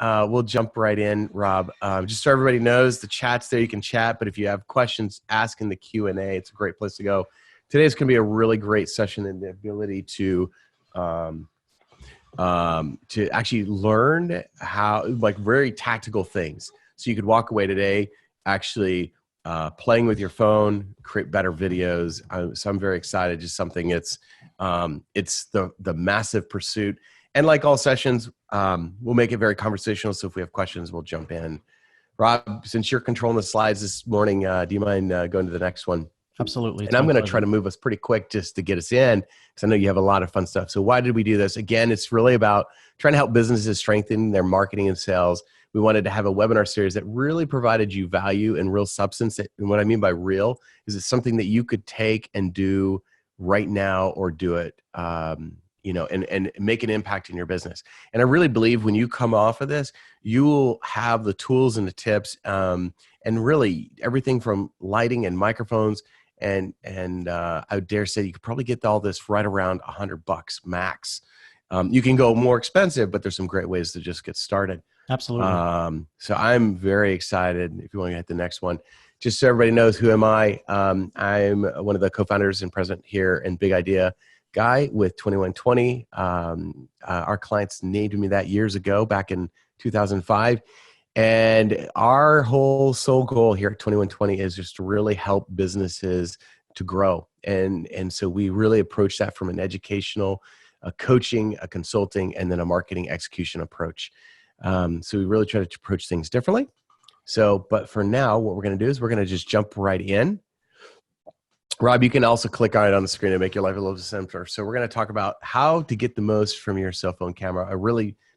we'll jump right in, Rob. Just so everybody knows, the chat's there. You can chat, but if you have questions, ask in the Q&A. It's a great place to go. Today's going to be a really great session in the ability to actually learn how, like, very tactical things. So you could walk away today actually playing with your phone, create better videos. So I'm very excited. Just something it's the massive pursuit. And like all sessions, we'll make it very conversational. So if we have questions, we'll jump in. Rob, since you're controlling the slides this morning, do you mind going to the next one? Absolutely. And I'm going to try to move us pretty quick just to get us in, because I know you have a lot of fun stuff. So why did we do this? Again, it's really about trying to help businesses strengthen their marketing and sales. We wanted to have a webinar series that really provided you value and real substance. And what I mean by real is it's something that you could take and do right now, or do it, and make an impact in your business. And I really believe when you come off of this, you will have the tools and the tips, and really everything from lighting and microphones. And I would dare say you could probably get all this right around $100 max. You can go more expensive, but there's some great ways to just get started. Absolutely. So I'm very excited. If you want to hit the next one, just so everybody knows, who am I? I'm one of the co-founders and president here in Big Idea Guy with 2120. Our clients named me that years ago, back in 2005. And our whole sole goal here at 2120 is just to really help businesses to grow. And so we really approach that from an educational, a coaching, a consulting, and then a marketing execution approach. So we really try to approach things differently. So, but for now, what we're going to do is we're going to just jump right in. Rob, you can also click on it on the screen to make your life a little simpler. So we're going to talk about how to get the most from your cell phone camera.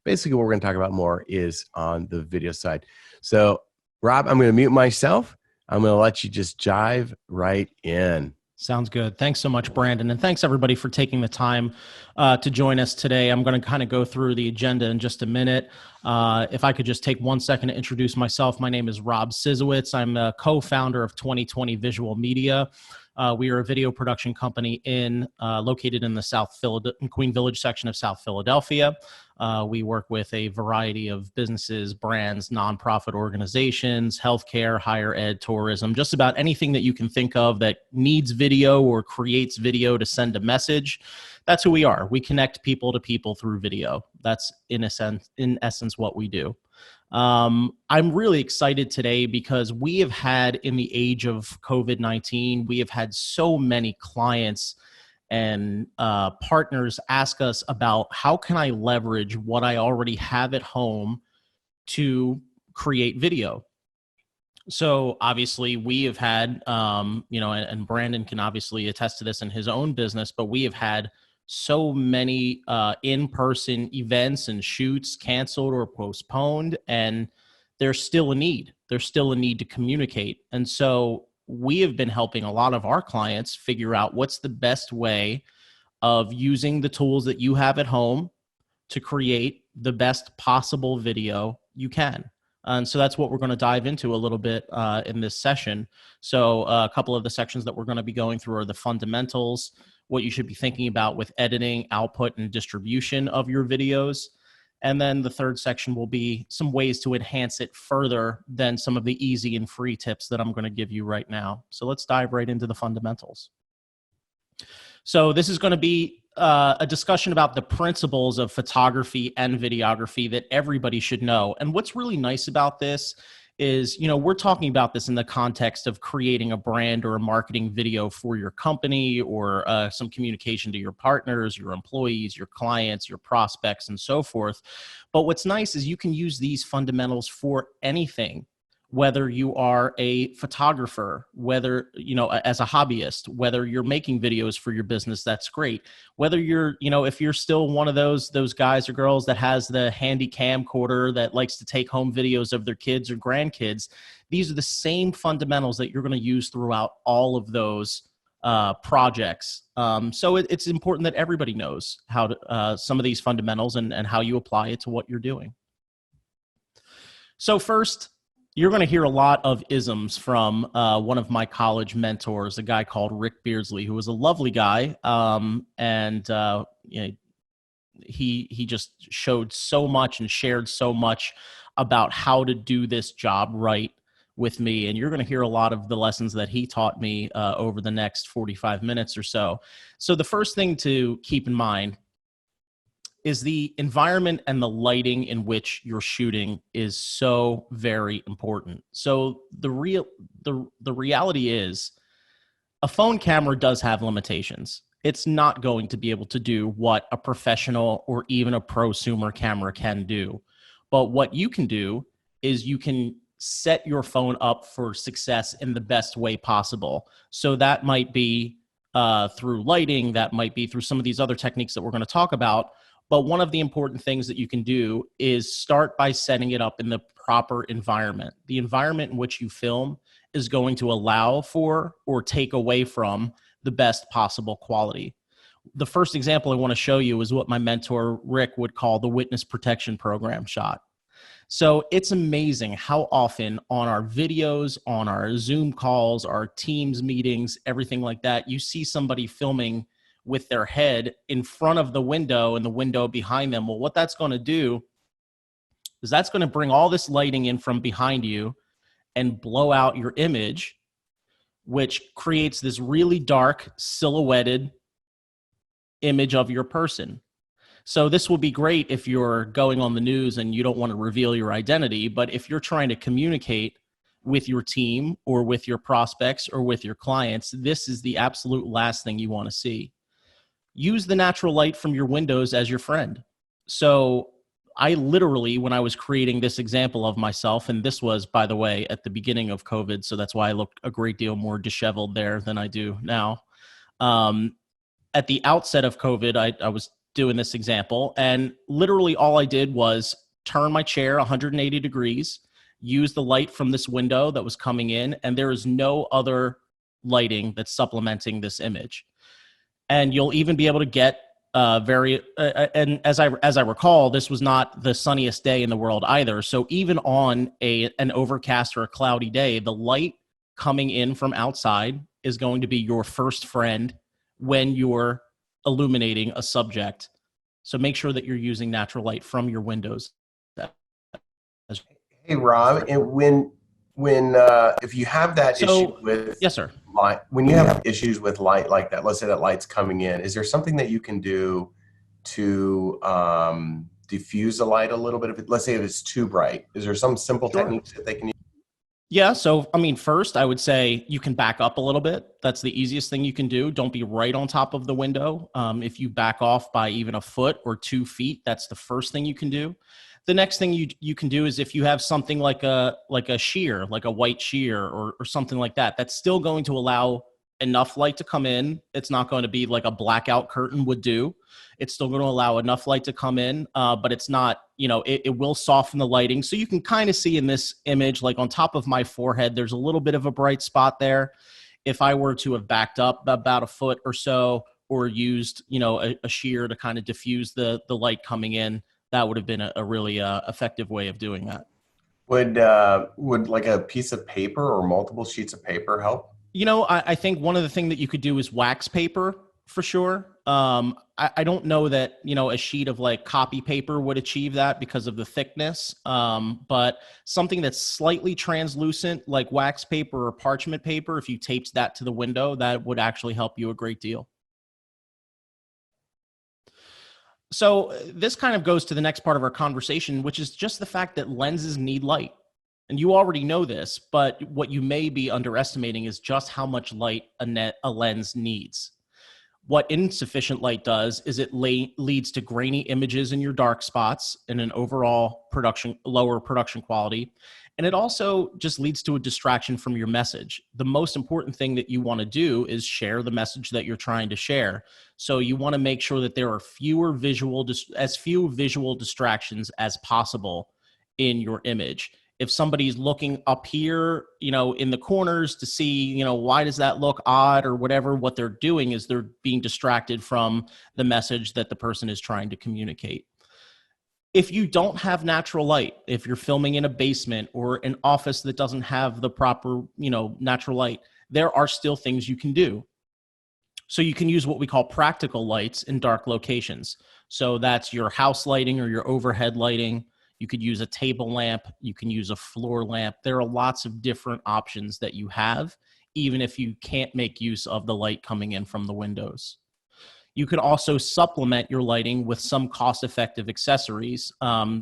Basically what we're going to talk about more is on the video side. So Rob, I'm going to mute myself. I'm going to let you just dive right in. Sounds good. Thanks so much, Brandon. And thanks everybody for taking the time to join us today. I'm going to kind of go through the agenda in just a minute. If I could just take 1 second to introduce myself. My name is Rob Sizowitz. I'm a co-founder of 2020 Visual Media. We are a video production company located in the Queen Village section of South Philadelphia. We work with a variety of businesses, brands, nonprofit organizations, healthcare, higher ed, tourism, just about anything that you can think of that needs video or creates video to send a message. That's who we are. We connect people to people through video. That's in essence what we do. I'm really excited today because we have had, in the age of COVID-19, we have had so many clients and partners ask us about how can I leverage what I already have at home to create video. So obviously we have had, and Brandon can obviously attest to this in his own business, but we have had so many in-person events and shoots canceled or postponed, and there's still a need. There's still a need to communicate. And so we have been helping a lot of our clients figure out what's the best way of using the tools that you have at home to create the best possible video you can. And so that's what we're going to dive into a little bit in this session. So a couple of the sections that we're going to be going through are the fundamentals, what you should be thinking about with editing, output, and distribution of your videos. And then the third section will be some ways to enhance it further than some of the easy and free tips that I'm going to give you right now. So let's dive right into the fundamentals. So this is going to be a discussion about the principles of photography and videography that everybody should know. And what's really nice about this is, we're talking about this in the context of creating a brand or a marketing video for your company, or some communication to your partners, your employees, your clients, your prospects, and so forth. But what's nice is you can use these fundamentals for anything, whether you are a photographer, whether, as a hobbyist, whether you're making videos for your business, that's great. Whether you're, if you're still one of those guys or girls that has the handy camcorder that likes to take home videos of their kids or grandkids, these are the same fundamentals that you're going to use throughout all of those projects. So it's important that everybody knows how to, some of these fundamentals and how you apply it to what you're doing. So first, you're going to hear a lot of isms from one of my college mentors, a guy called Rick Beardsley, who was a lovely guy, and he just showed so much and shared so much about how to do this job right with me. And you're going to hear a lot of the lessons that he taught me over the next 45 minutes or so. So the first thing to keep in mind is the environment and the lighting in which you're shooting is so very important. So the reality is a phone camera does have limitations. It's not going to be able to do what a professional or even a prosumer camera can do. But what you can do is you can set your phone up for success in the best way possible. So that might be through lighting, that might be through some of these other techniques that we're going to talk about. But one of the important things that you can do is start by setting it up in the proper environment. The environment in which you film is going to allow for or take away from the best possible quality. The first example I want to show you is what my mentor, Rick, would call the witness protection program shot. So it's amazing how often on our videos, on our Zoom calls, our Teams meetings, everything like that, you see somebody filming with their head in front of the window and the window behind them. Well, what that's going to do is that's going to bring all this lighting in from behind you and blow out your image, which creates this really dark silhouetted image of your person. So this will be great if you're going on the news and you don't want to reveal your identity, but if you're trying to communicate with your team or with your prospects or with your clients, this is the absolute last thing you want to see. Use the natural light from your windows as your friend. So I literally, when I was creating this example of myself, and this was, by the way, at the beginning of COVID, so that's why I looked a great deal more disheveled there than I do now. At the outset of COVID, I was doing this example, and literally all I did was turn my chair 180 degrees, use the light from this window that was coming in, and there is no other lighting that's supplementing this image. And you'll even be able to get and as I recall, this was not the sunniest day in the world either. So even on an overcast or a cloudy day, the light coming in from outside is going to be your first friend when you're illuminating a subject. So make sure that you're using natural light from your windows. Hey, Rob, and when if you have that issue with yes, sir. light, when you have issues with light like that, let's say that light's coming in, is there something that you can do to diffuse the light a little bit? Let's say if it's too bright, is there some simple techniques that they can use? Yeah. So, I mean, first I would say you can back up a little bit. That's the easiest thing you can do. Don't be right on top of the window. If you back off by even a foot or 2 feet, that's the first thing you can do. The next thing you can do is if you have something like a sheer, like a white sheer or something like that, that's still going to allow enough light to come in. It's not going to be like a blackout curtain would do. It's still going to allow enough light to come in, but it's not, it will soften the lighting. So you can kind of see in this image, like on top of my forehead, there's a little bit of a bright spot there. If I were to have backed up about a foot or so, or used, a sheer to kind of diffuse the light coming in, that would have been a really effective way of doing that. Would like a piece of paper or multiple sheets of paper help? I think one of the things that you could do is wax paper for sure. I don't know that, a sheet of like copy paper would achieve that because of the thickness. But something that's slightly translucent like wax paper or parchment paper, if you taped that to the window, that would actually help you a great deal. So this kind of goes to the next part of our conversation, which is just the fact that lenses need light. And you already know this, but what you may be underestimating is just how much light a lens needs. What insufficient light does is it leads to grainy images in your dark spots and an overall lower production quality. And it also just leads to a distraction from your message. The most important thing that you want to do is share the message that you're trying to share. So you want to make sure that there are as few visual distractions as possible in your image. If somebody's looking up here, in the corners to see, why does that look odd or whatever, what they're doing is they're being distracted from the message that the person is trying to communicate. If you don't have natural light, if you're filming in a basement or an office that doesn't have the proper, natural light, there are still things you can do. So you can use what we call practical lights in dark locations. So that's your house lighting or your overhead lighting. You could use a table lamp. You can use a floor lamp. There are lots of different options that you have, even if you can't make use of the light coming in from the windows. You could also supplement your lighting with some cost-effective accessories.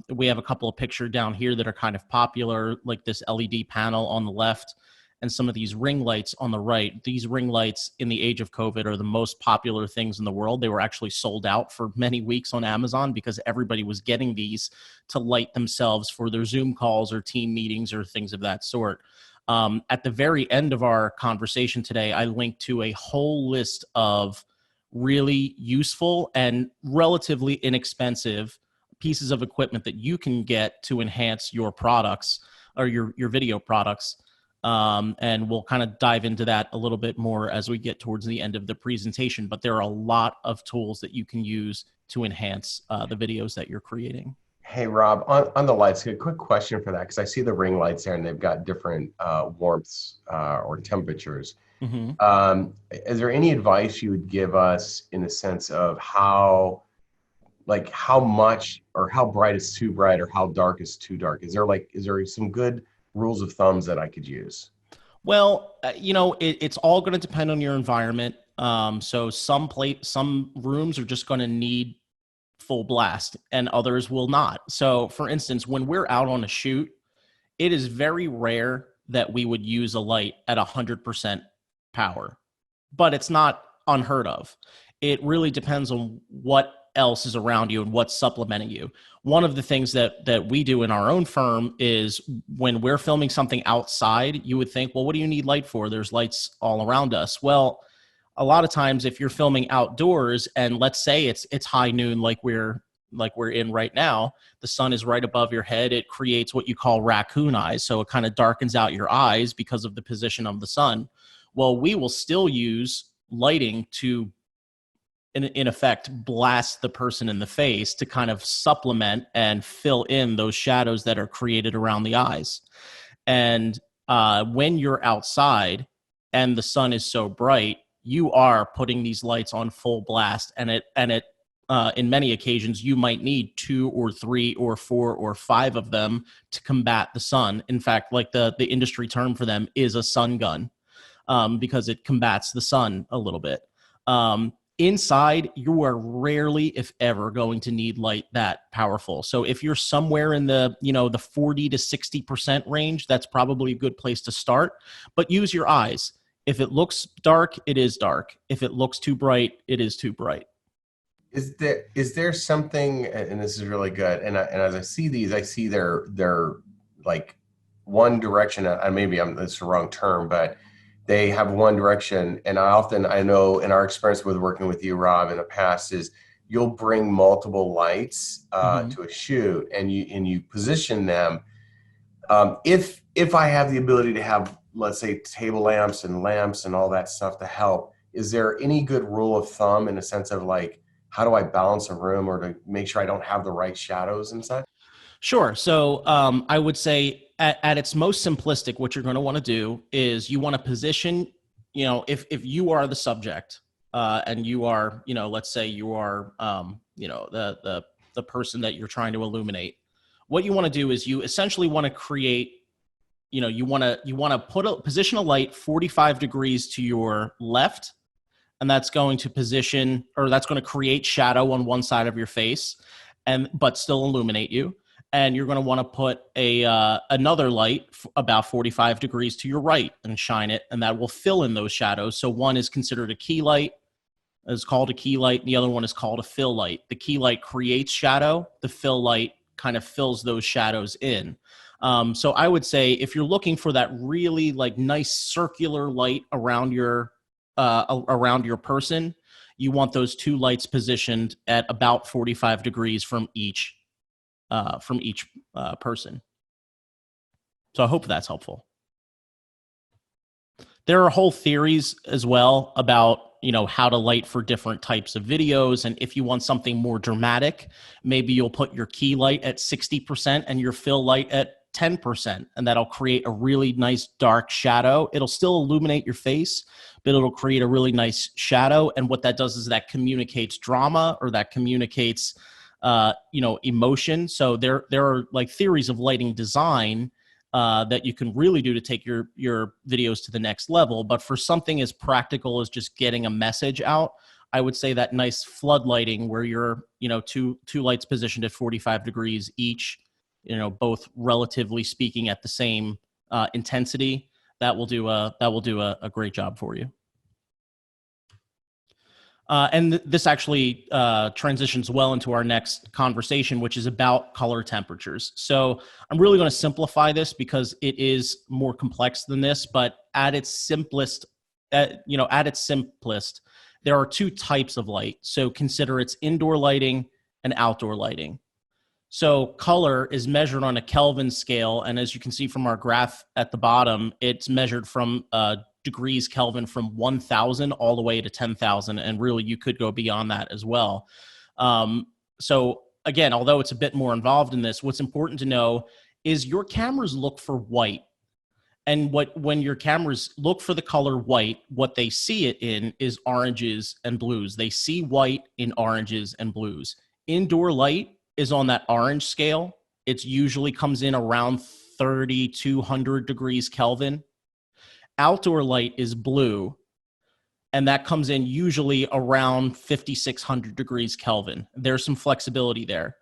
We have a couple of pictures down here that are kind of popular, like this LED panel on the left and some of these ring lights on the right. These ring lights in the age of COVID are the most popular things in the world. They were actually sold out for many weeks on Amazon because everybody was getting these to light themselves for their Zoom calls or team meetings or things of that sort. At the very end of our conversation today, I linked to a whole list of really useful and relatively inexpensive pieces of equipment that you can get to enhance your products or your video products. And we'll kind of dive into that a little bit more as we get towards the end of the presentation. But there are a lot of tools that you can use to enhance the videos that you're creating. Hey, Rob, on the lights, a quick question for that, because I see the ring lights there and they've got different warmths or temperatures. Mm-hmm. Is there any advice you would give us in the sense of how much or how bright is too bright or how dark is too dark? Is there some good rules of thumbs that I could use? Well, it's all going to depend on your environment. So some rooms are just going to need full blast and others will not. So for instance, when we're out on a shoot, it is very rare that we would use a light at 100% power, but it's not unheard of. It really depends on what else is around you and what's supplementing you. One of the things that we do in our own firm is when we're filming something outside, you would think, well, what do you need light for? There's lights all around us. Well, a lot of times if you're filming outdoors and let's say it's high noon like we're in right now, the sun is right above your head. It creates what you call raccoon eyes. So it kind of darkens out your eyes because of the position of the sun. Well, we will still use lighting to, in effect, blast the person in the face to kind of supplement and fill in those shadows that are created around the eyes. And when you're outside and the sun is so bright, you are putting these lights on full blast, and it in many occasions, you might need 2 or 3 or 4 or 5 of them to combat the sun. In fact, like the industry term for them is a sun gun, because it combats the sun a little bit. Inside, you are rarely, if ever, going to need light that powerful. So if you're somewhere in the 40 to 60% range, that's probably a good place to start. But use your eyes. If it looks dark, it is dark. If it looks too bright, it is too bright. Is there something, and this is really good, and as I see these, I see they're like one direction, and maybe it's the wrong term, but they have one direction. And I know in our experience with working with you, Rob, in the past is you'll bring multiple lights to a shoot and you position them. If I have the ability to have, let's say, table lamps and all that stuff to help, is there any good rule of thumb in a sense of like, how do I balance a room or to make sure I don't have the right shadows and such? Sure. So I would say at its most simplistic, what you're going to want to do is you want to position, if you are the subject and you are, let's say you are, the person that you're trying to illuminate, what you want to do is you essentially want to create, you want to position a light 45 degrees to your left. And that's going to create shadow on one side of your face but still illuminate you. And you're going to want to put another light about 45 degrees to your right and shine it, and that will fill in those shadows. So one is considered a key light, is called a key light, and the other one is called a fill light. The key light creates shadow. The fill light kind of fills those shadows in. So I would say if you're looking for that really like nice circular light around your person, you want those 2 lights positioned at about 45 degrees from each person. So I hope that's helpful. There are whole theories as well about, how to light for different types of videos. And if you want something more dramatic, maybe you'll put your key light at 60% and your fill light at 10%, and that'll create a really nice dark shadow. It'll still illuminate your face, but it'll create a really nice shadow. And what that does is that communicates drama, or that communicates, emotion. So there are like theories of lighting design that you can really do to take your videos to the next level. But for something as practical as just getting a message out, I would say that nice flood lighting where you're, two lights positioned at 45 degrees each, both relatively speaking at the same intensity, that will do a great job for you. And this actually transitions well into our next conversation, which is about color temperatures. So I'm really going to simplify this because it is more complex than this, but at its simplest, there are two types of light. So consider it's indoor lighting and outdoor lighting. So color is measured on a Kelvin scale. And as you can see from our graph at the bottom, it's measured from degrees Kelvin from 1,000 all the way to 10,000. And really, you could go beyond that as well. So again, although it's a bit more involved in this, what's important to know is your cameras look for white. And when your cameras look for the color white, what they see it in is oranges and blues. They see white in oranges and blues. Indoor light is on that orange scale. It usually comes in around 3,200 degrees Kelvin. Outdoor light is blue, and that comes in usually around 5,600 degrees Kelvin. There's some flexibility there.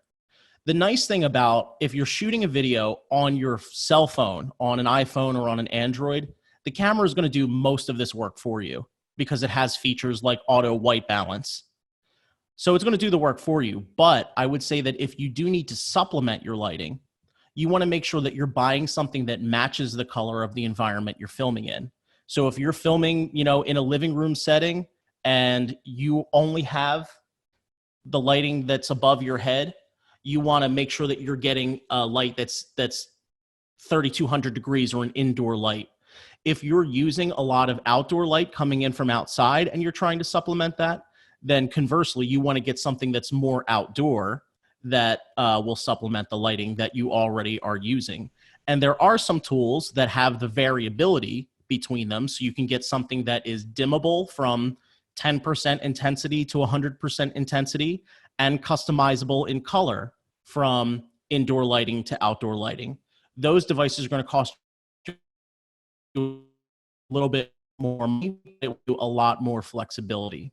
The nice thing about if you're shooting a video on your cell phone, on an iPhone or on an Android, the camera is going to do most of this work for you because it has features like auto white balance. So it's going to do the work for you. But I would say that if you do need to supplement your lighting, you want to make sure that you're buying something that matches the color of the environment you're filming in. So if you're filming, in a living room setting and you only have the lighting that's above your head, you want to make sure that you're getting a light that's 3,200 degrees or an indoor light. If you're using a lot of outdoor light coming in from outside and you're trying to supplement that, then conversely, you want to get something that's more outdoor that will supplement the lighting that you already are using. And there are some tools that have the variability between them. So you can get something that is dimmable from 10% intensity to 100% intensity and customizable in color from indoor lighting to outdoor lighting. Those devices are going to cost you a little bit more money, but a lot more flexibility.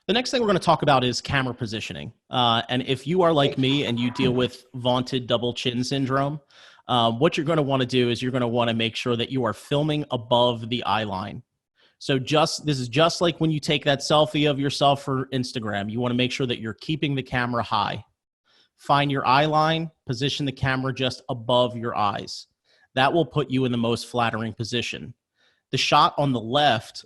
The next thing we're going to talk about is camera positioning. And if you are like me and you deal with vaunted double chin syndrome, what you're going to want to do is you're going to want to make sure that you are filming above the eye line. So this is just like when you take that selfie of yourself for Instagram. You want to make sure that you're keeping the camera high. Find your eye line, position the camera just above your eyes. That will put you in the most flattering position. The shot on the left,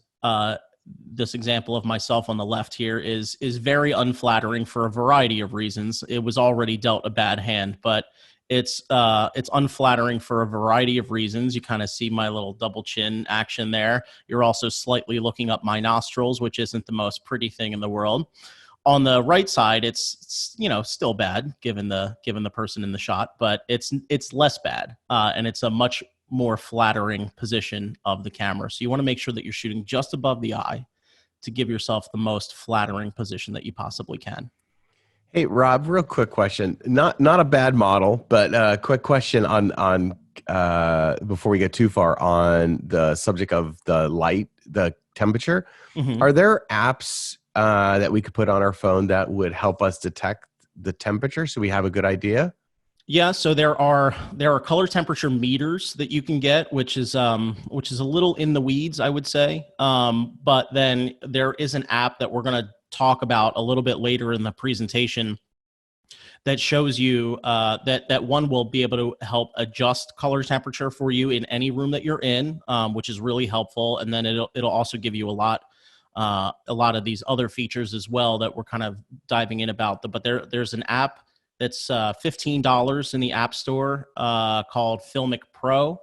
this example of myself on the left here is very unflattering for a variety of reasons. It was already dealt a bad hand, but it's unflattering for a variety of reasons. You kind of see my little double chin action there. You're also slightly looking up my nostrils, which isn't the most pretty thing in the world. On the right side, it's still bad given the person in the shot, but it's less bad, and it's a much more flattering position of the camera. So you want to make sure that you're shooting just above the eye to give yourself the most flattering position that you possibly can. Hey, Rob, real quick question. Not a bad model, but a quick question on before we get too far on the subject of the light, the temperature. Mm-hmm. Are there apps that we could put on our phone that would help us detect the temperature so we have a good idea? Yeah, so there are color temperature meters that you can get, which is a little in the weeds, I would say. But then there is an app that we're going to talk about a little bit later in the presentation that shows you that one will be able to help adjust color temperature for you in any room that you're in, which is really helpful. And then it'll also give you a lot of these other features as well that we're kind of diving in about. But there's an app that's $15 in the App Store called Filmic Pro.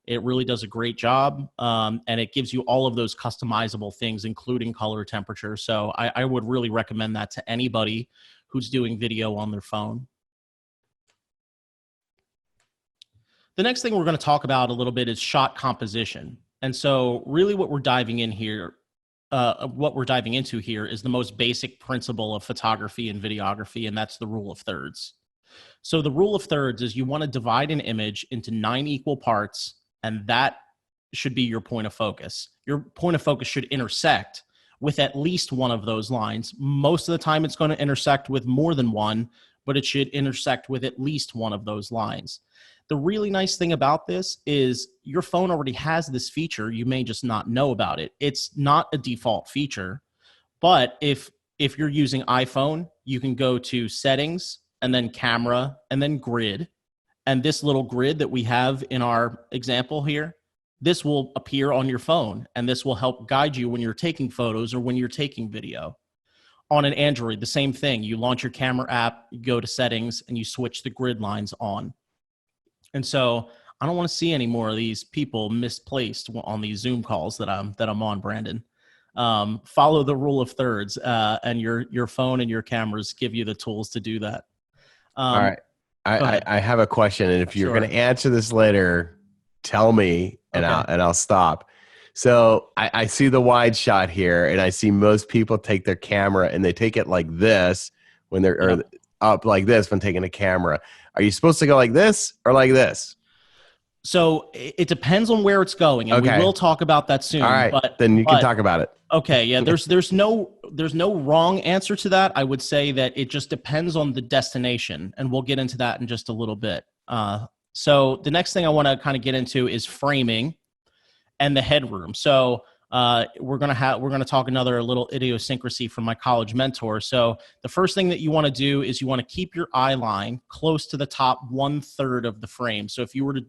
It really does a great job, and it gives you all of those customizable things, including color temperature. So I would really recommend that to anybody who's doing video on their phone. The next thing we're going to talk about a little bit is shot composition. And so really what we're diving into here is the most basic principle of photography and videography, and that's the rule of thirds. So the rule of thirds is you want to divide an image into 9 equal parts, and that should be your point of focus. Your point of focus should intersect with at least one of those lines. Most of the time it's going to intersect with more than one, but it should intersect with at least one of those lines. The really nice thing about this is your phone already has this feature. You may just not know about it. It's not a default feature, but if you're using iPhone, you can go to settings and then camera and then grid. And this little grid that we have in our example here, this will appear on your phone, and this will help guide you when you're taking photos or when you're taking video. On an Android, the same thing. You launch your camera app, you go to settings, and you switch the grid lines on. And so I don't want to see any more of these people misplaced on these Zoom calls that I'm on, Brandon. Follow the rule of thirds, and your phone and your cameras give you the tools to do that. All right. I have a question, and if you're going to answer this later, tell me, and I'll stop. So I see the wide shot here, and I see most people take their camera and they take it like this when they're or up like this when taking a camera. Are you supposed to go like this or like this? So it depends on where it's going, and we will talk about that soon. All right, then you can talk about it. Okay, yeah. There's no wrong answer to that. I would say that it just depends on the destination, and we'll get into that in just a little bit. So the next thing I want to kind of get into is framing and the headroom. So we're gonna talk another little idiosyncrasy from my college mentor. So the first thing that you want to do is you want to keep your eye line close to the top 1/3 of the frame. So if you were to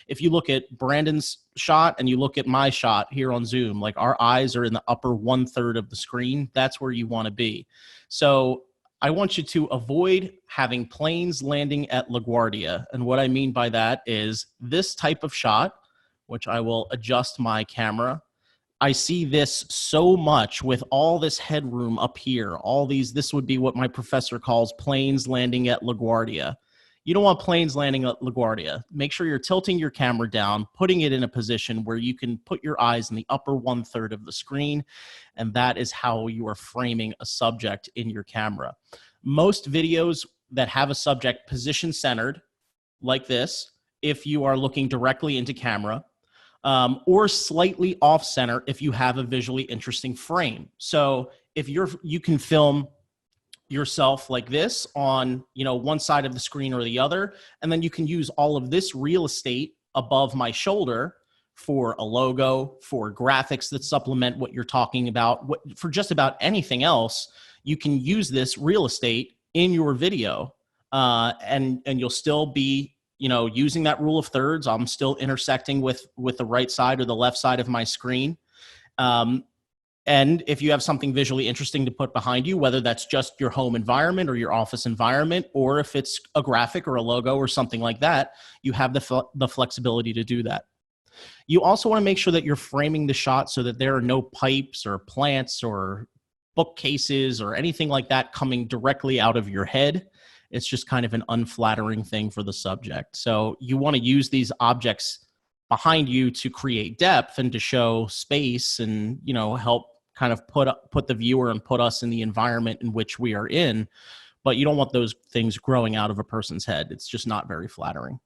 if you look at Brandon's shot and you look at my shot here on Zoom, like our eyes are in the upper 1/3 of the screen. That's where you want to be. So I want you to avoid having planes landing at LaGuardia. And what I mean by that is this type of shot, which I will adjust my camera. I see this so much with all this headroom up here. This would be what my professor calls planes landing at LaGuardia. You don't want planes landing at LaGuardia. Make sure you're tilting your camera down, putting it in a position where you can put your eyes in the upper 1/3 of the screen, and that is how you are framing a subject in your camera. Most videos that have a subject position centered, like this, if you are looking directly into camera, or slightly off center if you have a visually interesting frame. So if you can film yourself like this on, one side of the screen or the other, and then you can use all of this real estate above my shoulder for a logo, for graphics that supplement what you're talking about, for just about anything else. You can use this real estate in your video, and you'll still be using that rule of thirds. I'm still intersecting with the right side or the left side of my screen. And if you have something visually interesting to put behind you, whether that's just your home environment or your office environment, or if it's a graphic or a logo or something like that, you have the flexibility to do that. You also want to make sure that you're framing the shot so that there are no pipes or plants or bookcases or anything like that coming directly out of your head. It's just kind of an unflattering thing for the subject. So you want to use these objects behind you to create depth and to show space and, help kind of put the viewer and put us in the environment in which we are in. But you don't want those things growing out of a person's head. It's just not very flattering.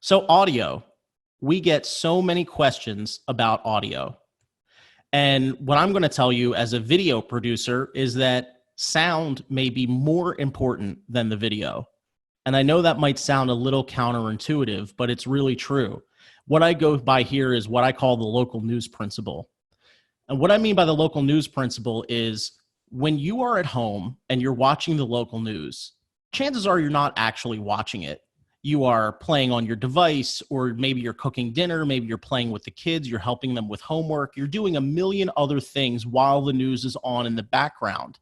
So audio, we get so many questions about audio. And what I'm going to tell you as a video producer is that sound may be more important than the video. And I know that might sound a little counterintuitive, but it's really true. What I go by here is what I call the local news principle. And what I mean by the local news principle is when you are at home and you're watching the local news, chances are you're not actually watching it. You are playing on your device, or maybe you're cooking dinner, maybe you're playing with the kids, you're helping them with homework, you're doing a million other things while the news is on in the background.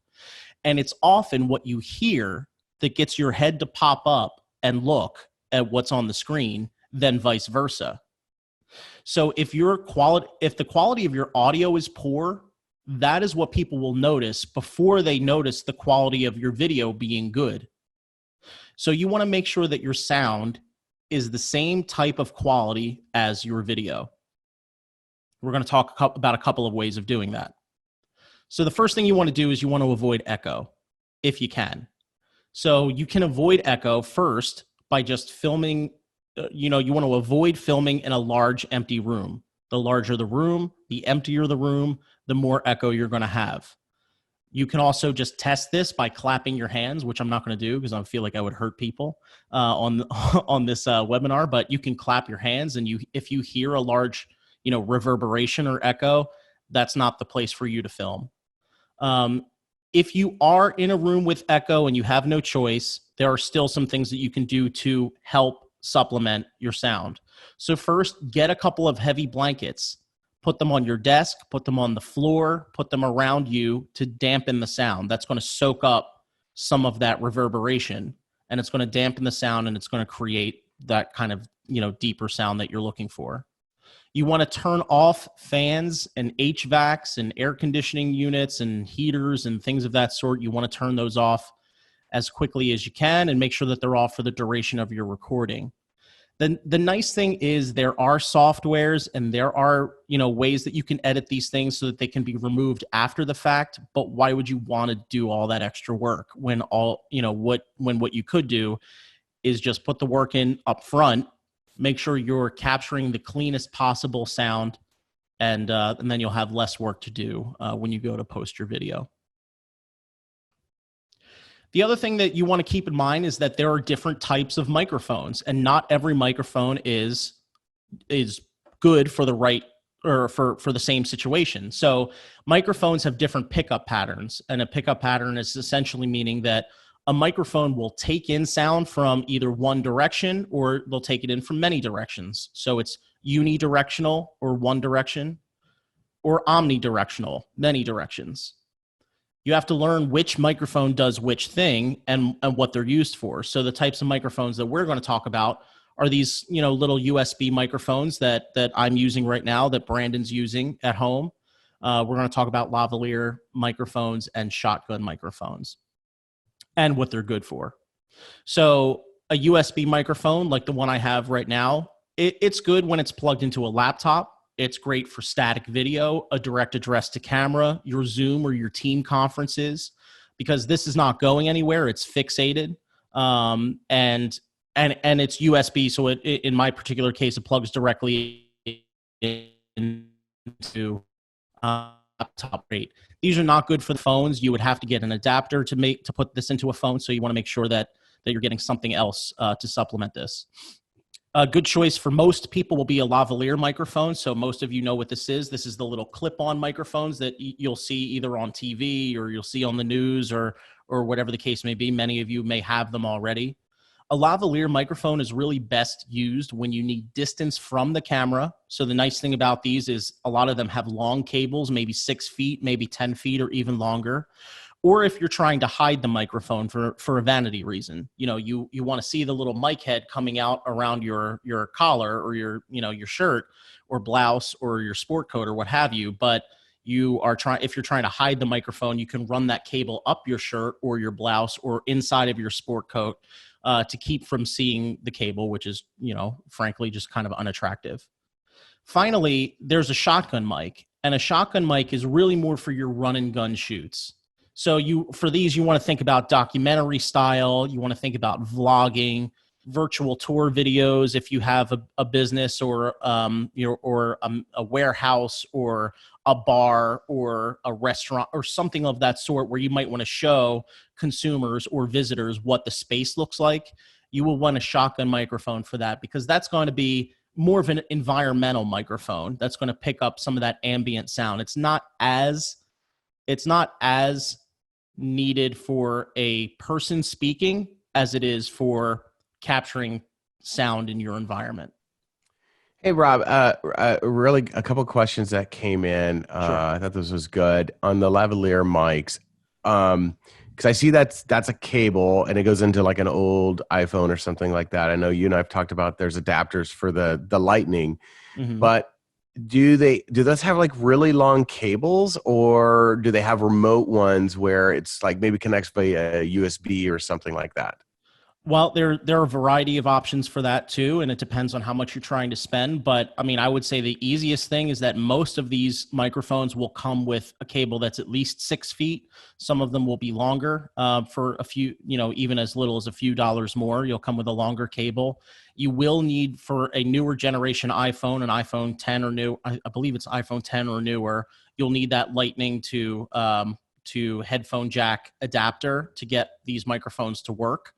And it's often what you hear that gets your head to pop up and look at what's on the screen than vice versa. So if the quality of your audio is poor, that is what people will notice before they notice the quality of your video being good. So you want to make sure that your sound is the same type of quality as your video. We're going to talk about a couple of ways of doing that. So the first thing you want to do is you want to avoid echo if you can. So you can avoid echo first by just filming. You want to avoid filming in a large empty room. The larger the room, the emptier the room, the more echo you're going to have. You can also just test this by clapping your hands, which I'm not going to do because I feel like I would hurt people on this webinar. But you can clap your hands, and if you hear a large reverberation or echo, that's not the place for you to film. If you are in a room with echo and you have no choice, there are still some things that you can do to help supplement your sound. So first, get a couple of heavy blankets, put them on your desk, put them on the floor, put them around you to dampen the sound. That's going to soak up some of that reverberation, and it's going to dampen the sound, and it's going to create that kind of deeper sound that you're looking for. You want to turn off fans and HVACs and air conditioning units and heaters and things of that sort. You want to turn those off as quickly as you can and make sure that they're off for the duration of your recording. Then the nice thing is there are softwares and there are ways that you can edit these things so that they can be removed after the fact. But why would you want to do all that extra work when what you could do is just put the work in up front, make sure you're capturing the cleanest possible sound, and then you'll have less work to do when you go to post your video. The other thing that you want to keep in mind is that there are different types of microphones, and not every microphone is good for the right or for the same situation. So microphones have different pickup patterns, and a pickup pattern is essentially meaning that a microphone will take in sound from either one direction or they'll take it in from many directions. So it's unidirectional or one direction, or omnidirectional, many directions. You have to learn which microphone does which thing and what they're used for. So the types of microphones that we're going to talk about are these, little USB microphones that I'm using right now, that Brandon's using at home. We're going to talk about lavalier microphones and shotgun microphones and what they're good for. So a USB microphone like the one I have right now, it's good when it's plugged into a laptop. It's great for static video, a direct address to camera, your Zoom or your team conferences, because this is not going anywhere. It's fixated, and it's USB. So in my particular case, it plugs directly into laptop rate. These are not good for the phones. You would have to get an adapter to put this into a phone. So you want to make sure that you're getting something else to supplement this. A good choice for most people will be a lavalier microphone. So most of you know what this is. This is the little clip-on microphones that you'll see either on TV or you'll see on the news or whatever the case may be. Many of you may have them already. A lavalier microphone is really best used when you need distance from the camera. So the nice thing about these is a lot of them have long cables, maybe 6 feet, maybe 10 feet or even longer. Or if you're trying to hide the microphone for a vanity reason, you want to see the little mic head coming out around your collar or your shirt or blouse or your sport coat or what have you. But if you're trying to hide the microphone, you can run that cable up your shirt or your blouse or inside of your sport coat to keep from seeing the cable, which is, frankly, just kind of unattractive. Finally, there's a shotgun mic, and a shotgun mic is really more for your run and gun shoots. So for these, you want to think about documentary style. You want to think about vlogging, virtual tour videos. If you have a business or a warehouse or a bar or a restaurant or something of that sort, where you might want to show consumers or visitors what the space looks like, you will want a shotgun microphone for that, because that's going to be more of an environmental microphone. That's going to pick up some of that ambient sound. It's not as needed for a person speaking as it is for capturing sound in your enviirment. Hey, Rob, really a couple of questions that came in. Sure. I thought this was good on the lavalier mics. Because I see that's a cable and it goes into like an old iPhone or something like that. I know you and I've talked about there's adapters for the lightning, but do those have like really long cables, or do they have remote ones where it's like maybe connects by a USB or something like that? Well, there are a variety of options for that too, and it depends on how much you're trying to spend. But I mean, I would say the easiest thing is that most of these microphones will come with a cable that's at least 6 feet. Some of them will be longer for a few, even as little as a few dollars more. You'll come with a longer cable. You will need, for a newer generation iPhone, an iPhone 10 or new, I believe it's iPhone 10 or newer, you'll need that Lightning to headphone jack adapter to get these microphones to work.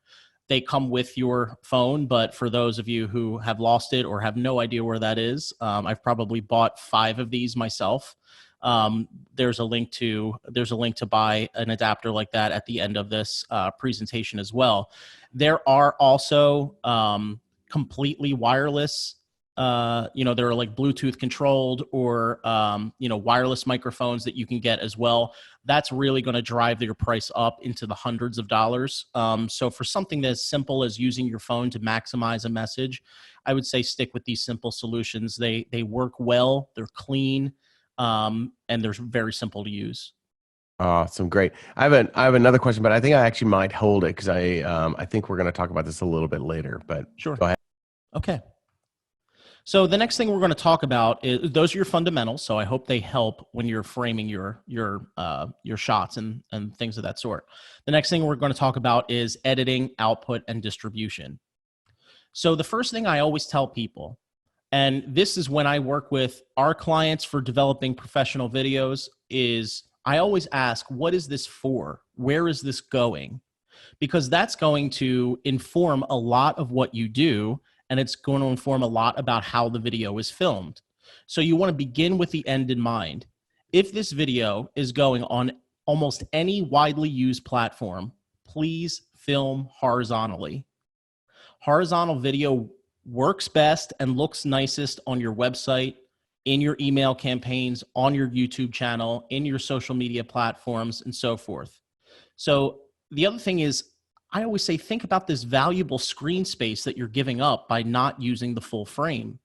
They come with your phone, but for those of you who have lost it or have no idea where that is, I've probably bought 5 of these myself. There's a link to buy an adapter like that at the end of this presentation as well. There are also completely wireless. There are like Bluetooth controlled or wireless microphones that you can get as well. That's really going to drive your price up into the hundreds of dollars. So for something as simple as using your phone to maximize a message, I would say stick with these simple solutions. They work well, they're clean, and they're very simple to use. Awesome, great. I have another question, but I think I actually might hold it because I think we're going to talk about this a little bit later. But sure, go ahead. Okay. So the next thing we're going to talk about is, those are your fundamentals. So I hope they help when you're framing your shots and things of that sort. The next thing we're going to talk about is editing, output, and distribution. So the first thing I always tell people, and this is when I work with our clients for developing professional videos, is I always ask, what is this for? Where is this going? Because that's going to inform a lot of what you do, and it's going to inform a lot about how the video is filmed. So you want to begin with the end in mind. If this video is going on almost any widely used platform, please film horizontally. Horizontal video works best and looks nicest on your website, in your email campaigns, on your YouTube channel, in your social media platforms, and so forth. So the other thing is, I always say, think about this valuable screen space that you're giving up by not using the full frame.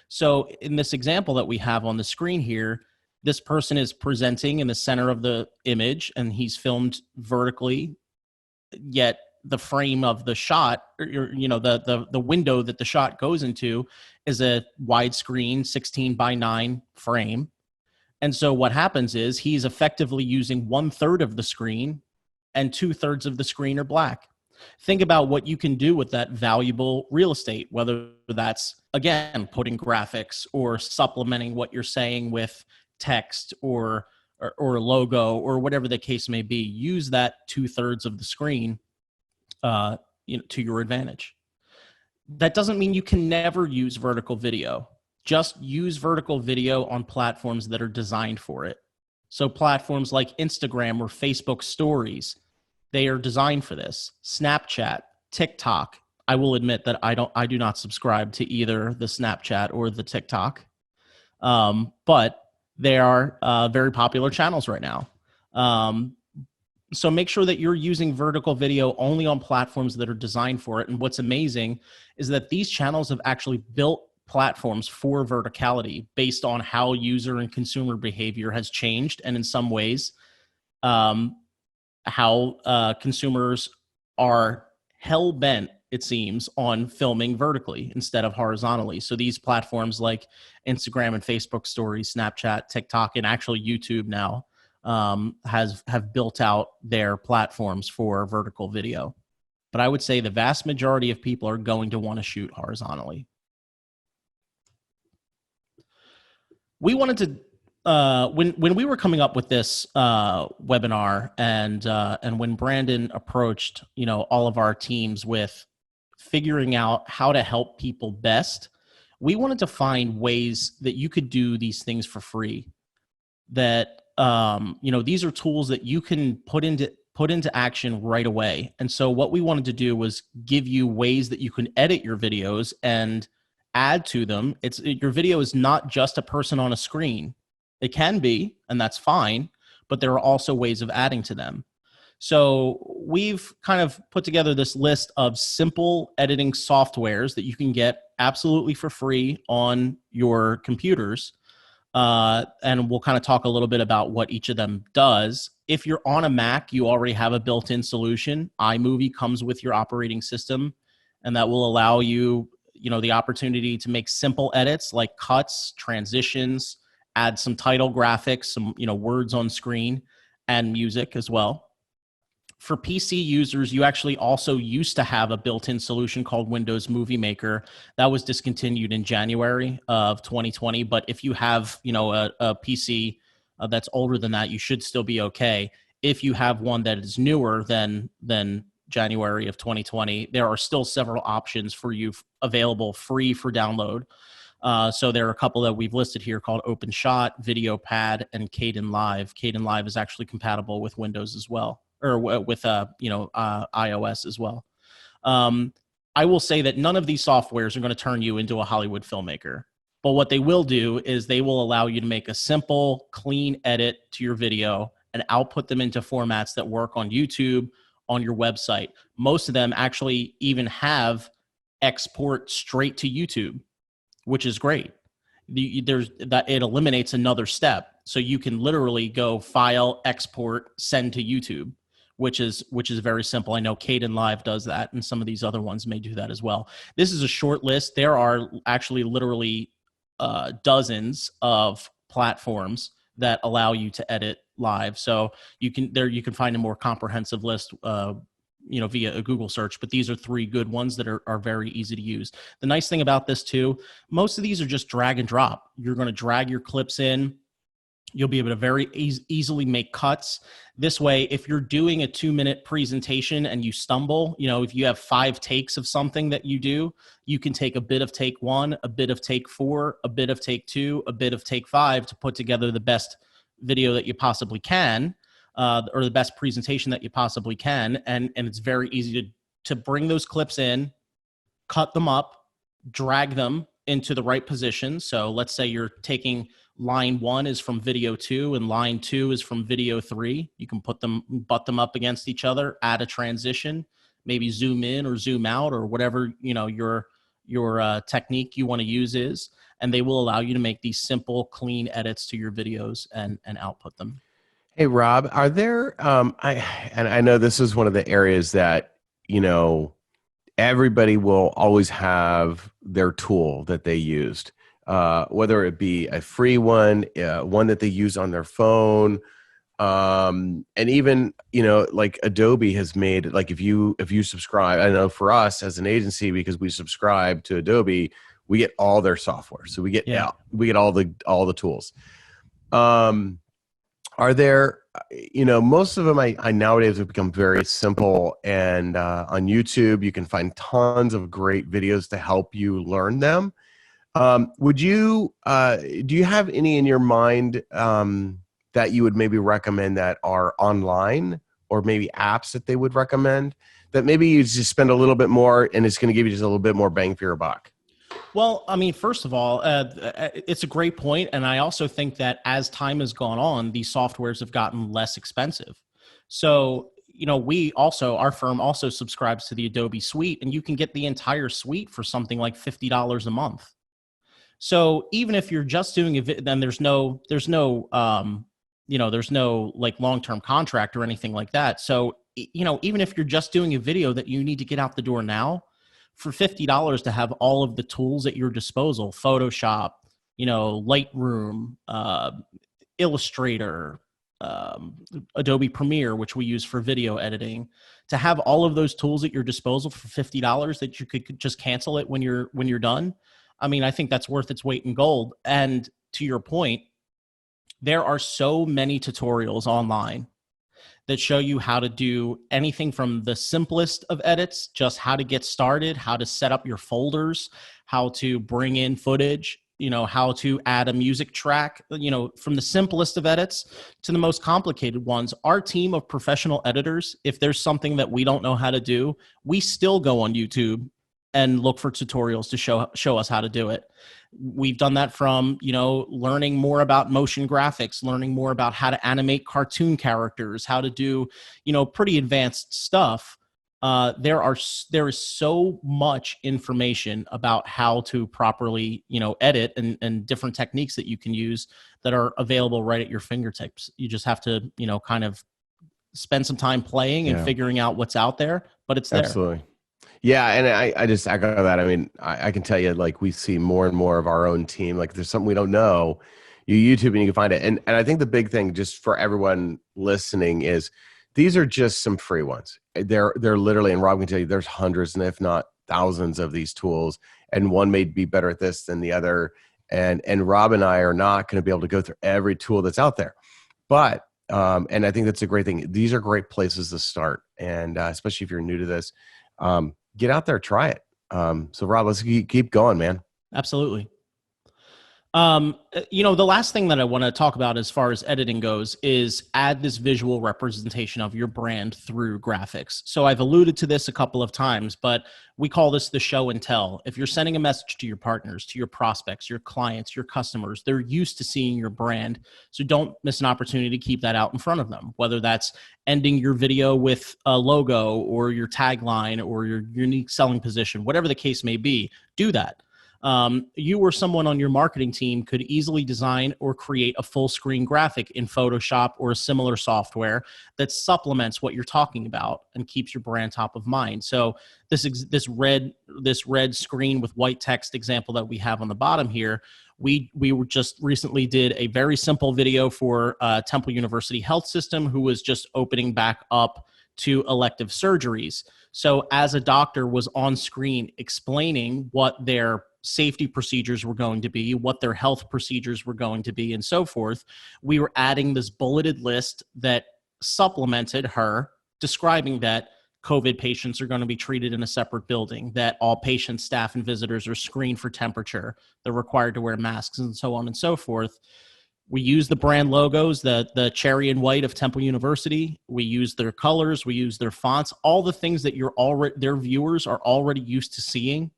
So in this example that we have on the screen here, this person is presenting in the center of the image and he's filmed vertically, yet the frame of the shot, or, the window that the shot goes into is a widescreen 16:9 frame. And so what happens is he's effectively using 1/3 of the screen and 2/3 of the screen are black. Think about what you can do with that valuable real estate, whether that's, again, putting graphics or supplementing what you're saying with text or a logo or whatever the case may be. Use that 2/3 of the screen to your advantage. That doesn't mean you can never use vertical video. Just use vertical video on platforms that are designed for it. So platforms like Instagram or Facebook Stories, they are designed for this. Snapchat, TikTok. I will admit that I do not subscribe to either the Snapchat or the TikTok, but they are very popular channels right now. So make sure that you're using vertical video only on platforms that are designed for it. And what's amazing is that these channels have actually built platforms for verticality based on how user and consumer behavior has changed, and in some ways, how consumers are hell-bent, it seems, on filming vertically instead of horizontally. So these platforms like Instagram and Facebook Stories, Snapchat, TikTok, and actually YouTube now have built out their platforms for vertical video. But I would say the vast majority of people are going to want to shoot horizontally. We wanted to when we were coming up with this webinar, and when Brandon approached all of our teams with figuring out how to help people best, we wanted to find ways that you could do these things for free. That these are tools that you can put into action right away. And so what we wanted to do was give you ways that you can edit your videos and add to them. Your video is not just a person on a screen. It can be, and that's fine, but there are also ways of adding to them. So we've kind of put together this list of simple editing softwares that you can get absolutely for free on your computers. And we'll kind of talk a little bit about what each of them does. If you're on a Mac, you already have a built-in solution. iMovie comes with your operating system. and that will allow you, the opportunity to make simple edits like cuts, transitions, add some title graphics, some, words on screen, and music as well. For PC users, you actually also used to have a built-in solution called Windows Movie Maker that was discontinued in January of 2020. But if you have, a PC that's older than that, you should still be okay. If you have one that is newer than January of 2020, there are still several options for you available free for download. So there are a couple that we've listed here called OpenShot, VideoPad, and Kden Live. Kden Live is actually compatible with Windows as well, or with iOS as well. I will say that none of these softwares are going to turn you into a Hollywood filmmaker. But what they will do is they will allow you to make a simple, clean edit to your video and output them into formats that work on YouTube, on your website. Most of them actually even have export straight to YouTube, which is great. It eliminates another step. So you can literally go file, export, send to YouTube, which is very simple. I know Kden Live does that, and some of these other ones may do that as well. This is a short list. There are actually literally dozens of platforms that allow you to edit live. So you can find a more comprehensive list via a Google search, but these are 3 good ones that are very easy to use. The nice thing about this too, most of these are just drag and drop. You're going to drag your clips in. You'll be able to very easily make cuts. This way, if you're doing a 2-minute presentation and you stumble, if you have 5 takes of something that you do, you can take a bit of take 1, a bit of take 4, a bit of take 2, a bit of take 5 to put together the best video that you possibly can, or the best presentation that you possibly can. And it's very easy to bring those clips in, cut them up, drag them into the right position. So let's say you're taking line 1 is from video 2 and line 2 is from video 3. You can butt them up against each other, add a transition, maybe zoom in or zoom out or whatever, your technique you want to use is, and they will allow you to make these simple, clean edits to your videos and output them. Hey, Rob, are there, I know this is one of the areas that, everybody will always have their tool that they used, whether it be a free one, one that they use on their phone, and even, like Adobe has made, like if you subscribe, I know for us as an agency, because we subscribe to Adobe, we get all their software. So we get all the tools. Are there, most of them I nowadays have become very simple, and on YouTube you can find tons of great videos to help you learn them. Do you have any in your mind that you would maybe recommend that are online, or maybe apps that they would recommend that maybe you just spend a little bit more and it's going to give you just a little bit more bang for your buck? Well, I mean, first of all, it's a great point. And I also think that as time has gone on, these softwares have gotten less expensive. So, our firm also subscribes to the Adobe suite, and you can get the entire suite for something like $50 a month. So even if you're just doing it, then there's no like long-term contract or anything like that. So, even if you're just doing a video that you need to get out the door now, for $50 to have all of the tools at your disposal, Photoshop, Lightroom, Illustrator, Adobe Premiere, which we use for video editing, to have all of those tools at your disposal for $50 that you could just cancel it when you're done. I mean, I think that's worth its weight in gold. And to your point, there are so many tutorials online that show you how to do anything from the simplest of edits, just how to get started, how to set up your folders, how to bring in footage, how to add a music track, from the simplest of edits to the most complicated ones. Our team of professional editors, if there's something that we don't know how to do, we still go on YouTube and look for tutorials to show us how to do it. We've done that from, learning more about motion graphics, learning more about how to animate cartoon characters, how to do, pretty advanced stuff. There is so much information about how to properly, edit and different techniques that you can use that are available right at your fingertips. You just have to, kind of spend some time playing and figuring out what's out there, but it's there. Absolutely. Yeah, and I just echo that. I mean, I can tell you, like, we see more and more of our own team. Like, there's something we don't know, you YouTube and you can find it. And I think the big thing, just for everyone listening, is these are just some free ones. They're literally, and Rob can tell you, there's hundreds and if not thousands of these tools, and one may be better at this than the other. And Rob and I are not going to be able to go through every tool that's out there, but and I think that's a great thing. These are great places to start, and especially if you're new to this. Get out there, try it. So Rob, let's keep going, man. Absolutely. The last thing that I want to talk about as far as editing goes is add this visual representation of your brand through graphics. So I've alluded to this a couple of times, but we call this the show and tell. If you're sending a message to your partners, to your prospects, your clients, your customers, they're used to seeing your brand. So don't miss an opportunity to keep that out in front of them, whether that's ending your video with a logo or your tagline or your unique selling position, whatever the case may be, do that. You or someone on your marketing team could easily design or create a full screen graphic in Photoshop or a similar software that supplements what you're talking about and keeps your brand top of mind. So this red screen with white text example that we have on the bottom here, we were just recently did a very simple video for Temple University Health System, who was just opening back up to elective surgeries. So as a doctor was on screen explaining what their safety procedures were going to be, what their health procedures were going to be, and so forth, we were adding this bulleted list that supplemented her, describing that COVID patients are going to be treated in a separate building, that all patients, staff, and visitors are screened for temperature, they're required to wear masks, and so on and so forth. We use the brand logos, the cherry and white of Temple University. We use their colors. We use their fonts, all the things that their viewers are already used to seeing.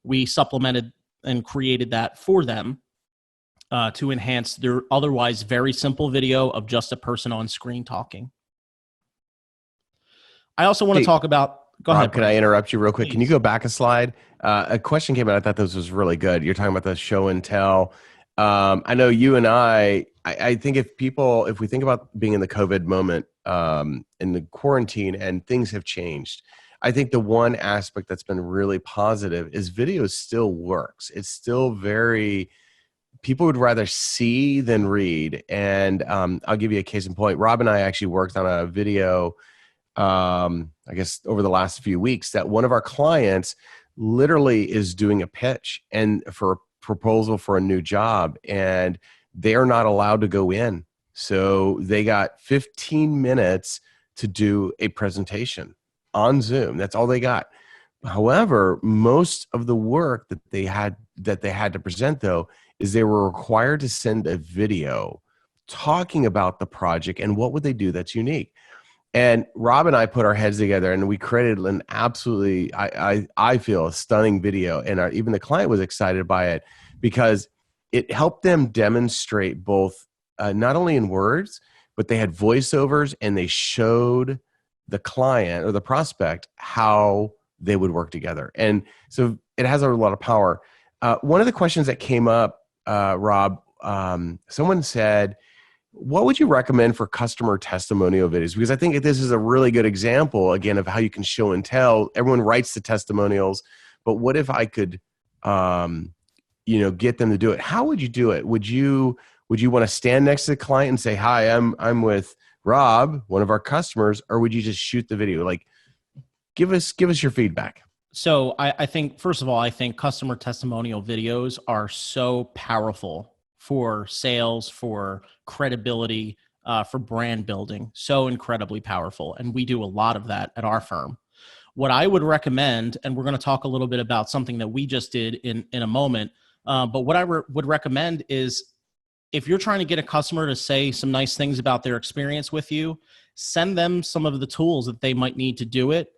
We supplemented and created that for them to enhance their otherwise very simple video of just a person on screen talking. I also want to talk about... Go ahead, can I interrupt you real quick? Please. Can you go back a slide? A question came out. I thought this was really good. You're talking about the show and tell. I know you and I think if we think about being in the COVID moment, in the quarantine, and things have changed, I think the one aspect that's been really positive is video still works. It's still people would rather see than read. And I'll give you a case in point. Rob and I actually worked on a video, I guess over the last few weeks, that one of our clients literally is doing a pitch and for a proposal for a new job, and they're not allowed to go in. So they got 15 minutes to do a presentation on Zoom. That's all they got. However, most of the work that they had to present, though, is they were required to send a video talking about the project and what would they do that's unique. And Rob and I put our heads together and we created an absolutely, I feel, a stunning video. And even the client was excited by it because it helped them demonstrate both, not only in words, but they had voiceovers and they showed the client or the prospect how they would work together. And so it has a lot of power. One of the questions that came up, Rob, someone said, what would you recommend for customer testimonial videos? Because I think this is a really good example, again, of how you can show and tell. Everyone writes the testimonials, but what if I could, get them to do it? How would you do it? Would you want to stand next to the client and say, "Hi, I'm with Rob, one of our customers," or would you just shoot the video? Like, give us your feedback. So I think, first of all, I think customer testimonial videos are so powerful for sales, for credibility, for brand building, so incredibly powerful. And we do a lot of that at our firm. What I would recommend, and we're going to talk a little bit about something that we just did in a moment, but what I would recommend is, if you're trying to get a customer to say some nice things about their experience with you, send them some of the tools that they might need to do it.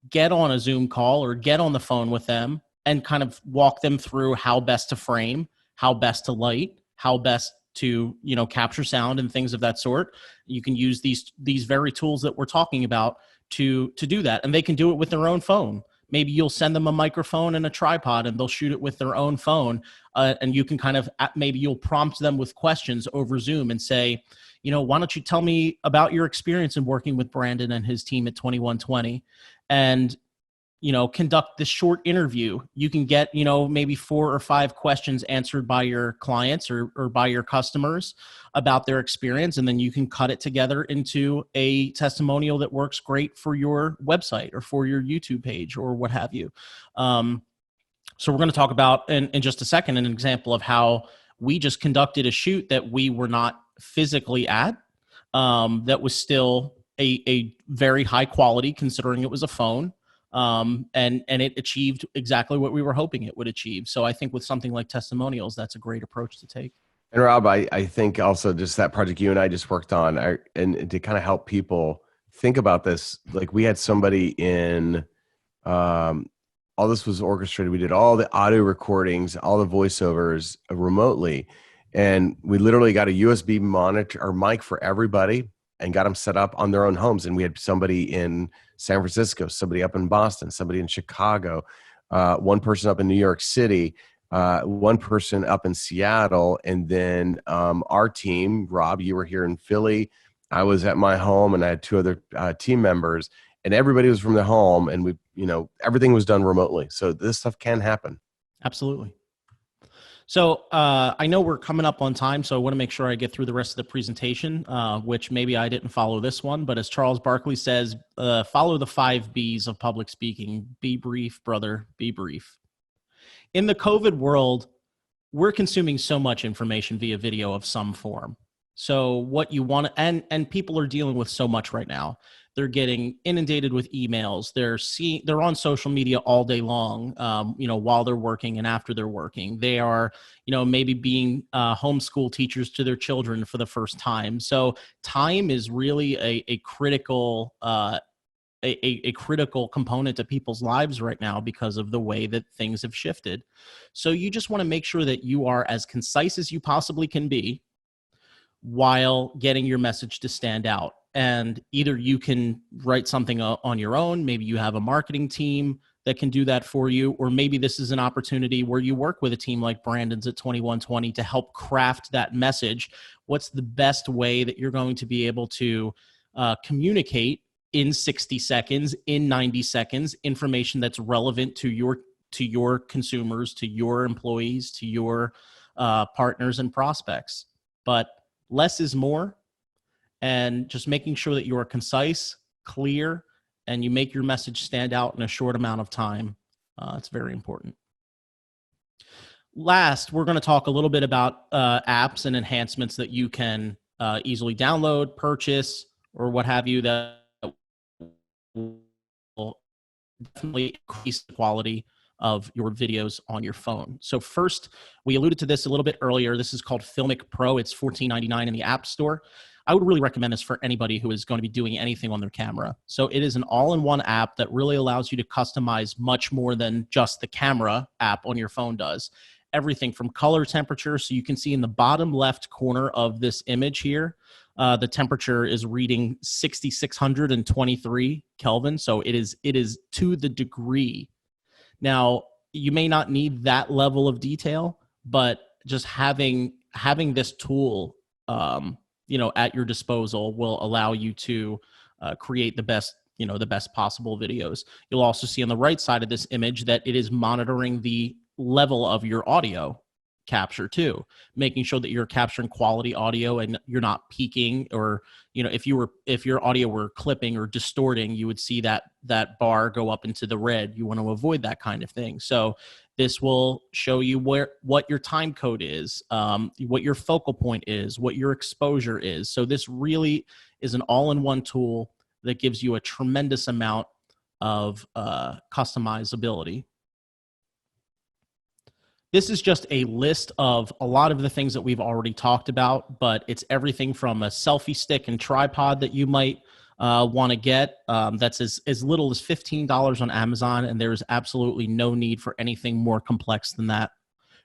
Get on a Zoom call or get on the phone with them and kind of walk them through how best to frame, how best to light, how best to, capture sound and things of that sort. You can use these very tools that we're talking about to do that. And they can do it with their own phone. Maybe you'll send them a microphone and a tripod and they'll shoot it with their own phone. And you can maybe you'll prompt them with questions over Zoom and say, why don't you tell me about your experience in working with Brandon and his team at 2120? And, conduct this short interview. You can get, maybe 4 or 5 questions answered by your clients or by your customers about their experience. And then you can cut it together into a testimonial that works great for your website or for your YouTube page or what have you. So we're going to talk about in just a second, an example of how we just conducted a shoot that we were not physically at, that was still a very high quality considering it was a phone. And it achieved exactly what we were hoping it would achieve. So I think with something like testimonials, that's a great approach to take. And Rob, I think also just that project you and I just worked on, and to kind of help people think about this, like we had somebody in, all this was orchestrated. We did all the audio recordings, all the voiceovers remotely. And we literally got a USB monitor or mic for everybody and got them set up on their own homes. And we had somebody in San Francisco, somebody up in Boston, somebody in Chicago, one person up in New York City, one person up in Seattle. And then our team, Rob, you were here in Philly. I was at my home and I had 2 other team members, and everybody was from their home, and we, everything was done remotely. So this stuff can happen. Absolutely. So I know we're coming up on time, so I want to make sure I get through the rest of the presentation, which maybe I didn't follow this one, but as Charles Barkley says, follow the 5 B's of public speaking. Be brief, brother, be brief. In the COVID world, we're consuming so much information via video of some form. So what you want to, and people are dealing with so much right now. They're getting inundated with emails. They're on social media all day long, while they're working and after they're working. They are, maybe being homeschool teachers to their children for the first time. So time is really a critical a critical component to people's lives right now because of the way that things have shifted. So you just want to make sure that you are as concise as you possibly can be while getting your message to stand out. And either you can write something on your own, maybe you have a marketing team that can do that for you, or maybe this is an opportunity where you work with a team like Brandon's at 2120 to help craft that message. What's the best way that you're going to be able to communicate in 60 seconds, in 90 seconds, information that's relevant to your consumers, to your employees, to your partners and prospects. But less is more. And just making sure that you are concise, clear, and you make your message stand out in a short amount of time. It's very important. Last, we're going to talk a little bit about apps and enhancements that you can easily download, purchase, or what have you that will definitely increase the quality of your videos on your phone. So first, we alluded to this a little bit earlier. This is called Filmic Pro. It's $14.99 in the App Store. I would really recommend this for anybody who is going to be doing anything on their camera. So it is an all-in-one app that really allows you to customize much more than just the camera app on your phone does. Everything from color temperature. So you can see in the bottom left corner of this image here, the temperature is reading 6,623 Kelvin. So it is to the degree. Now, you may not need that level of detail, but just having this tool at your disposal will allow you to create the best possible videos. You'll also see on the right side of this image that it is monitoring the level of your audio capture too, making sure that you're capturing quality audio and you're not peaking, or if your audio were clipping or distorting, you would see that bar go up into the red. You want to avoid that kind of thing. So this will show you what your time code is, what your focal point is, what your exposure is. So this really is an all-in-one tool that gives you a tremendous amount of customizability. This is just a list of a lot of the things that we've already talked about, but it's everything from a selfie stick and tripod that you might want to get. That's as little as $15 on Amazon, and there's absolutely no need for anything more complex than that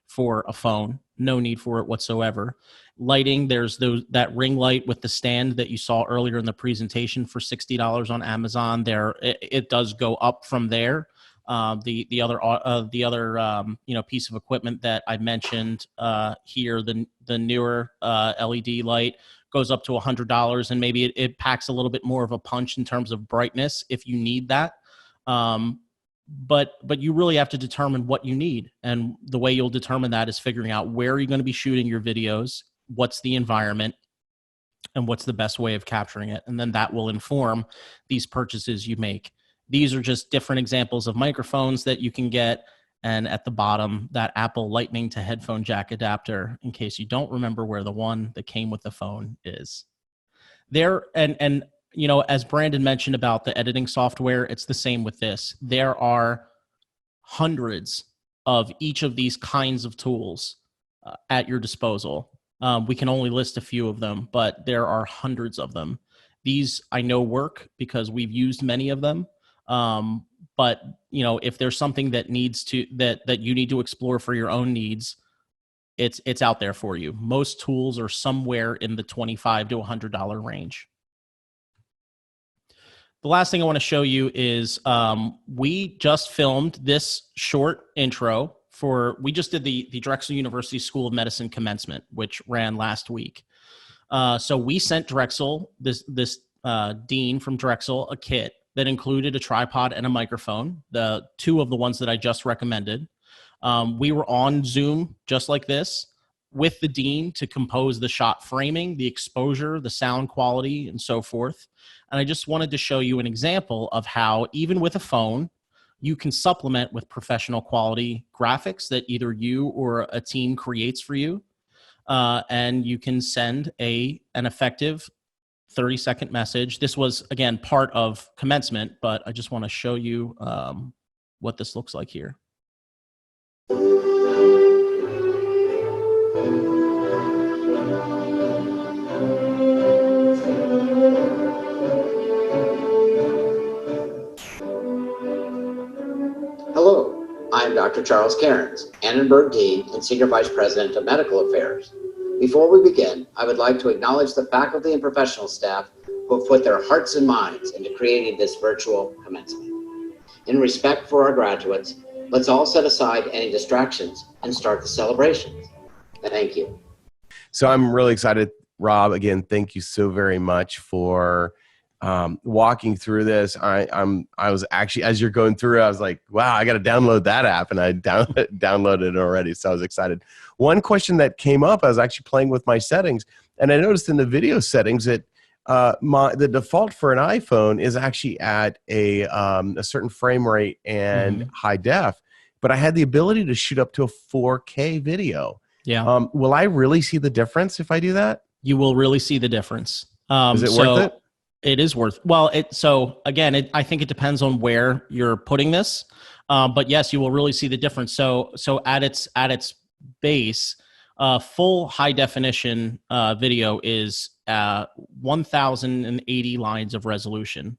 for a phone. No need for it whatsoever. Lighting, there's that ring light with the stand that you saw earlier in the presentation for $60 on Amazon. It does go up from there. The other piece of equipment that I mentioned here, the newer LED light, goes up to $100, and maybe it packs a little bit more of a punch in terms of brightness if you need that. but you really have to determine what you need. And the way you'll determine that is figuring out where you're going to be shooting your videos, what's the environment, and what's the best way of capturing it. And then that will inform these purchases you make. These are just different examples of microphones that you can get. And at the bottom, that Apple Lightning to headphone jack adapter, in case you don't remember where the one that came with the phone is. There, and you know, as Brandon mentioned about the editing software, it's the same with this. There are hundreds of each of these kinds of tools at your disposal. We can only list a few of them, but there are hundreds of them. These I know work because we've used many of them. But you know, if there's something that needs to that you need to explore for your own needs, it's out there for you. Most tools are somewhere in the $25 to $100 range. The last thing I want to show you is we just filmed this short intro we just did the Drexel University School of Medicine commencement, which ran last week. So we sent Drexel, this dean from Drexel, a kit that included a tripod and a microphone, the two of the ones that I just recommended. We were on Zoom just like this with the dean to compose the shot framing, the exposure, the sound quality, and so forth. And I just wanted to show you an example of how, even with a phone, you can supplement with professional quality graphics that either you or a team creates for you. And you can send an effective 30-second message. This was, again, part of commencement, but I just want to show you what this looks like here. Hello, I'm Dr. Charles Cairns, Annenberg Dean and Senior Vice President of Medical Affairs. Before we begin, I would like to acknowledge the faculty and professional staff who have put their hearts and minds into creating this virtual commencement. In respect for our graduates, let's all set aside any distractions and start the celebrations. Thank you. So I'm really excited, Rob. Again, thank you so very much for walking through this. I was actually, as you're going through, I was like, wow, I got to download that app, and I downloaded it already. So I was excited. One question that came up, I was actually playing with my settings, and I noticed in the video settings that the default for an iPhone is actually at a certain frame rate and high def, but I had the ability to shoot up to a 4K video. Yeah. Will I really see the difference if I do that? You will really see the difference. Is it worth it? It is worth. Well, so again, I think it depends on where you're putting this, but yes, you will really see the difference. So at its base, full high definition video is 1,080 lines of resolution.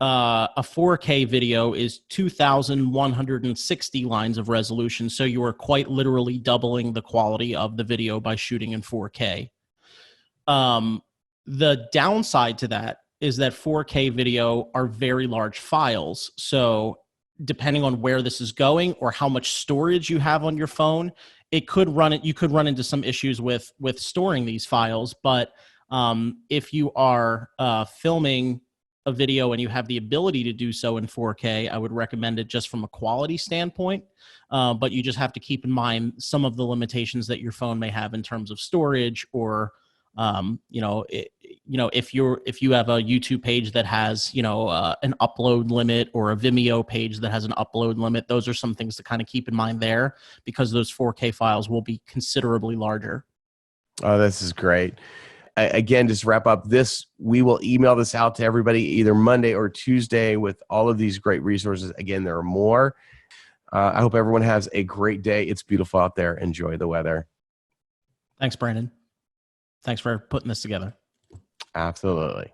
A 4K video is 2,160 lines of resolution. So you are quite literally doubling the quality of the video by shooting in 4K. The downside to that is that 4K video are very large files. So depending on where this is going or how much storage you have on your phone, you could run into some issues with storing these files. But if you are filming a video and you have the ability to do so in 4K, I would recommend it just from a quality standpoint. But you just have to keep in mind some of the limitations that your phone may have in terms of storage, or if you have a YouTube page that has an upload limit, or a Vimeo page that has an upload limit. Those are some things to kind of keep in mind there, because those 4K files will be considerably larger. Oh, this is great. Again, just to wrap up this, we will email this out to everybody either Monday or Tuesday with all of these great resources. Again, there are more. I hope everyone has a great day. It's beautiful out there. Enjoy the weather. Thanks, Brandon. Thanks for putting this together. Absolutely.